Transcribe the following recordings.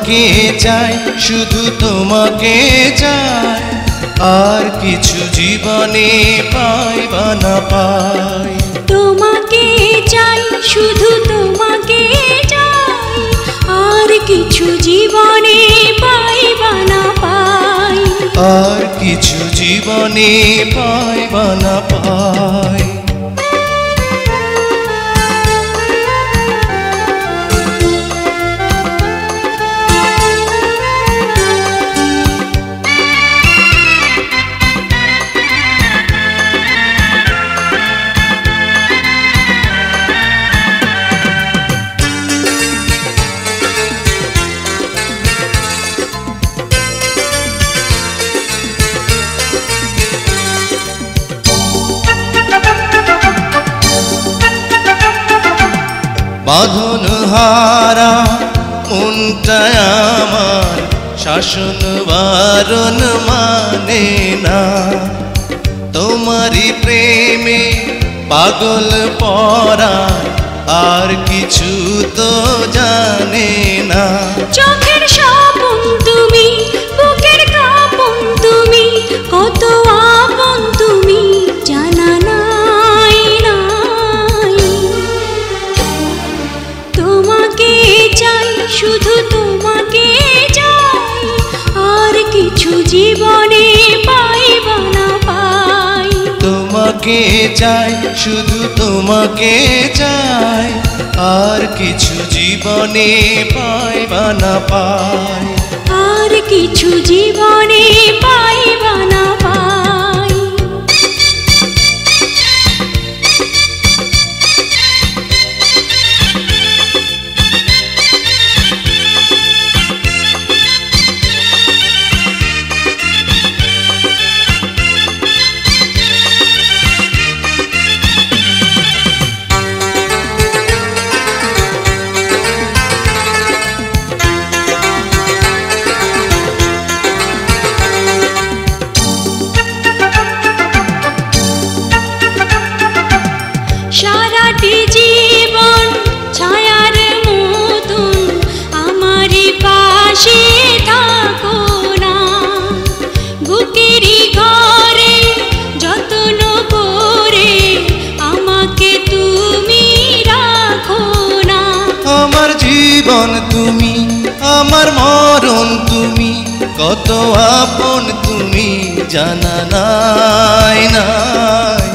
তোমাকে চাই, শুধু তোমাকে চাই, আর কিছু জীবনে পাই বা না পাই। তোমাকে চাই, শুধু তোমাকে চাই, আর কিছু জীবনে পাই বা না পাই। আর কিছু জীবনে পাই বা না পাই। বাঁধন হারা মনটা আমার শাসন বারণ মানে না, তোমারই প্রেমে পাগল পরা আর কিছু তো জানে না। চোখের স্বপন তুমি, বুকের কাঁপন তুমি, কত আপন তুমি জানা নাই নাই। তোমাকে চাই, শুধু তোমাকে চাই, আর কিছু জীবনে পাই বা না পাই। তোমাকে চাই, শুধু তোমাকে চাই, আর কিছু জীবনে পাই বা না পাই। আর কিছু জীবনে পাই বা না পাই। সারাটি জীবন ছায়ার মতন আমারই পাশে থাকো না, বুকেরই ঘরে যত্ন করে আমাকে তুমি রাখো না। আমার জীবন তুমি, আমার মরণ তুমি, কত আপন তুমি জানা নাই নাই।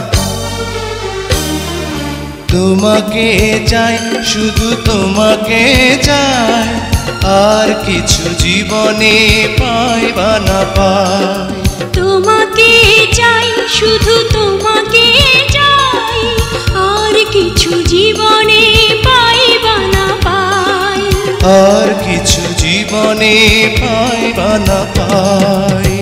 তোমাকে চাই, শুধু তোমাকে চাই, আর কিছু জীবনে পাই বা না পাই। তোমাকে চাই, শুধু তোমাকে চাই, আর কিছু জীবনে পাই বা না পাই। আর কিছু জীবনে পাই বা না পাই।